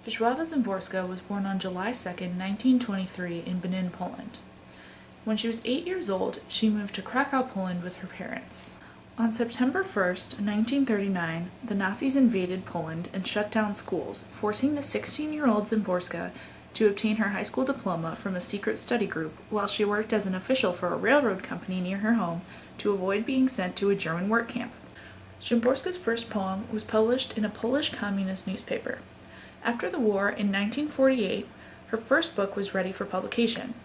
Wislawa Szymborska was born on July 2, 1923 in Benin, Poland. When she was 8 years old, she moved to Krakow, Poland with her parents. On September 1, 1939, the Nazis invaded Poland and shut down schools, forcing the 16-year-old Szymborska to obtain her high school diploma from a secret study group while she worked as an official for a railroad company near her home to avoid being sent to a German work camp. Szymborska's first poem was published in a Polish communist newspaper. After the war, in 1948, her first book was ready for publication.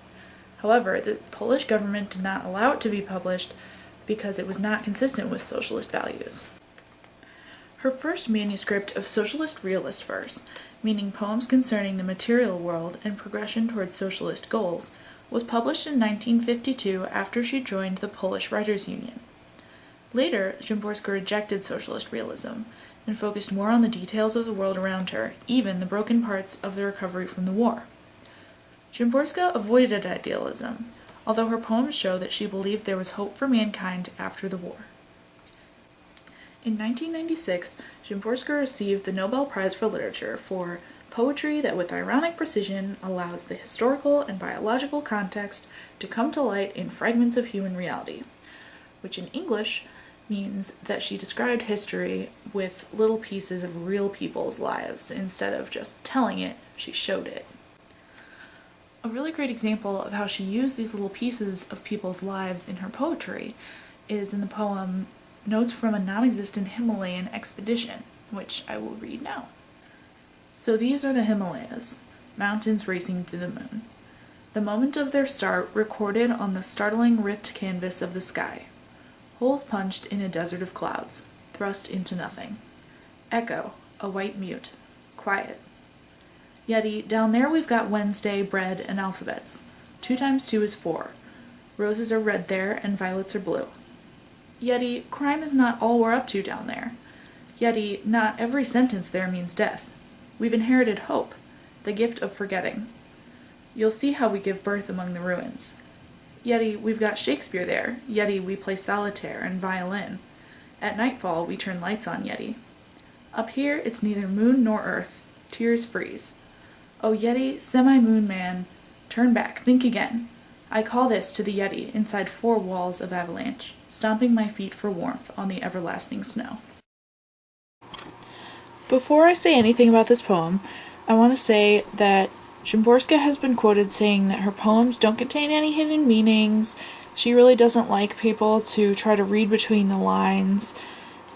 However, the Polish government did not allow it to be published because it was not consistent with socialist values. Her first manuscript of socialist realist verse, meaning poems concerning the material world and progression towards socialist goals, was published in 1952 after she joined the Polish Writers' Union. Later, Szymborska rejected socialist realism and focused more on the details of the world around her, even the broken parts of the recovery from the war. Szymborska avoided idealism, although her poems show that she believed there was hope for mankind after the war. In 1996, Szymborska received the Nobel Prize for Literature for poetry that with ironic precision allows the historical and biological context to come to light in fragments of human reality, which in English means that she described history with little pieces of real people's lives. Instead of just telling it, she showed it. A really great example of how she used these little pieces of people's lives in her poetry is in the poem Notes from a Nonexistent Himalayan Expedition, which I will read now. So these are the Himalayas, mountains racing to the moon. The moment of their start recorded on the startling ripped canvas of the sky. Holes punched in a desert of clouds, thrust into nothing. Echo, a white mute. Quiet. Yeti, down there we've got Wednesday, bread, and alphabets. 2 times 2 is 4. Roses are red there, and violets are blue. Yeti, crime is not all we're up to down there. Yeti, not every sentence there means death. We've inherited hope, the gift of forgetting. You'll see how we give birth among the ruins. Yeti, we've got Shakespeare there. Yeti, we play solitaire and violin. At nightfall, we turn lights on, Yeti. Up here, it's neither moon nor earth. Tears freeze. Oh, Yeti, semi-moon man, turn back, think again. I call this to the Yeti inside 4 walls of avalanche, stomping my feet for warmth on the everlasting snow. Before I say anything about this poem, I want to say that Szymborska has been quoted saying that her poems don't contain any hidden meanings. She really doesn't like people to try to read between the lines.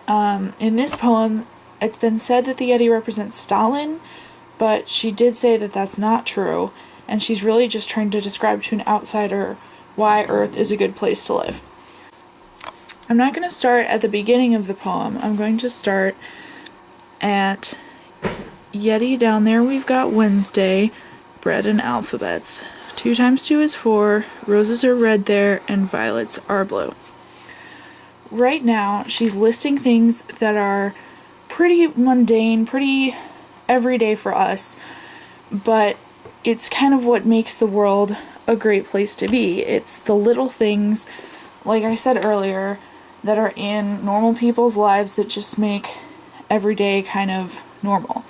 In this poem, it's been said that the Yeti represents Stalin, but she did say that that's not true, and she's really just trying to describe to an outsider why Earth is a good place to live. I'm not going to start at the beginning of the poem. I'm going to start at Yeti, down there we've got Wednesday, bread and alphabets. 2 times 2 is 4, roses are red there, and violets are blue. Right now, she's listing things that are pretty mundane, pretty everyday for us, but it's kind of what makes the world a great place to be. It's the little things, like I said earlier, that are in normal people's lives that just make everyday kind of normal.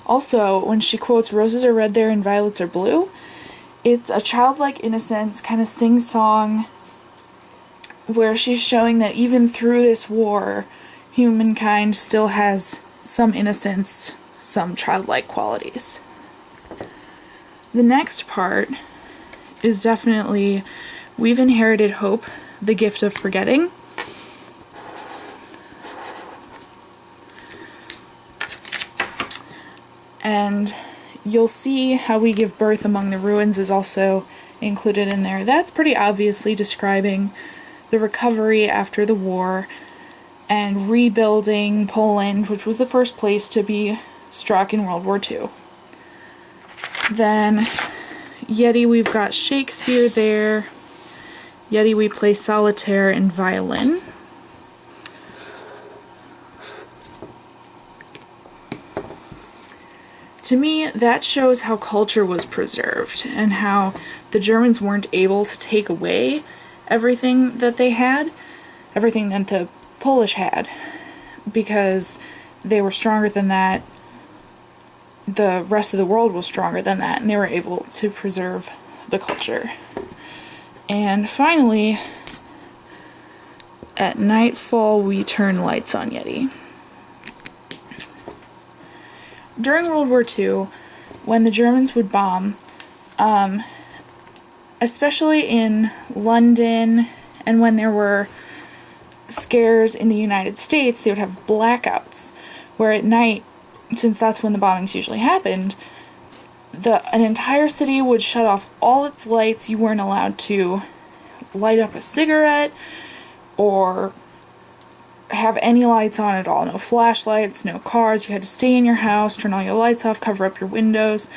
Also, when she quotes roses are red there and violets are blue, it's a childlike innocence, kind of sing-song, where she's showing that even through this war, humankind still has some innocence, some childlike qualities. The next part is definitely, we've inherited hope, the gift of forgetting. And you'll see how we give birth among the ruins is also included in there. That's pretty obviously describing the recovery after the war and rebuilding Poland, which was the first place to be struck in World War II. Then, Yeti, we've got Shakespeare there. Yeti, we play solitaire and violin. To me, that shows how culture was preserved and how the Germans weren't able to take away everything that they had, everything that the Polish had, because they were stronger than that the rest of the world was stronger than that, and they were able to preserve the culture. And finally, at nightfall, we turn lights on Yeti. During World War II, when the Germans would bomb, especially in London, and when there were scares in the United States, they would have blackouts, where at night, since that's when the bombings usually happened, an entire city would shut off all its lights. You weren't allowed to light up a cigarette or have any lights on at all. No flashlights, no cars. You had to stay in your house, turn all your lights off, cover up your windows.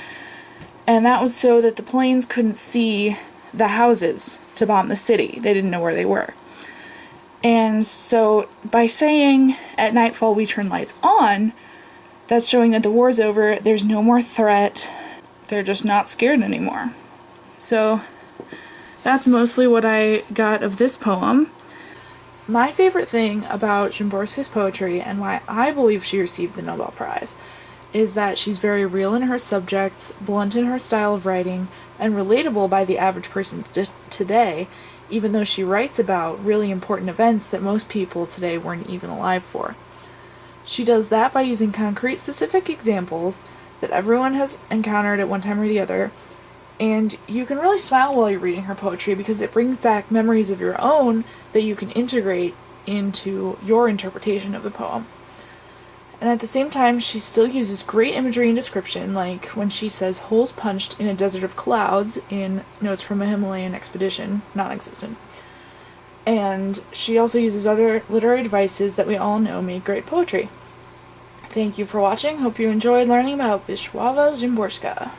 And that was so that the planes couldn't see the houses to bomb the city. They didn't know where they were. And so by saying at nightfall we turn lights on, that's showing that the war's over, there's no more threat, they're just not scared anymore. So that's mostly what I got of this poem. My favorite thing about Szymborska's poetry, and why I believe she received the Nobel Prize, is that she's very real in her subjects, blunt in her style of writing, and relatable by the average person today, even though she writes about really important events that most people today weren't even alive for. She does that by using concrete, specific examples that everyone has encountered at one time or the other, and you can really smile while you're reading her poetry because it brings back memories of your own that you can integrate into your interpretation of the poem. And at the same time, she still uses great imagery and description, like when she says holes punched in a desert of clouds in Notes from a Himalayan Expedition, Nonexistent. And she also uses other literary devices that we all know make great poetry. Thank you for watching. Hope you enjoyed learning about Wislawa Szymborska.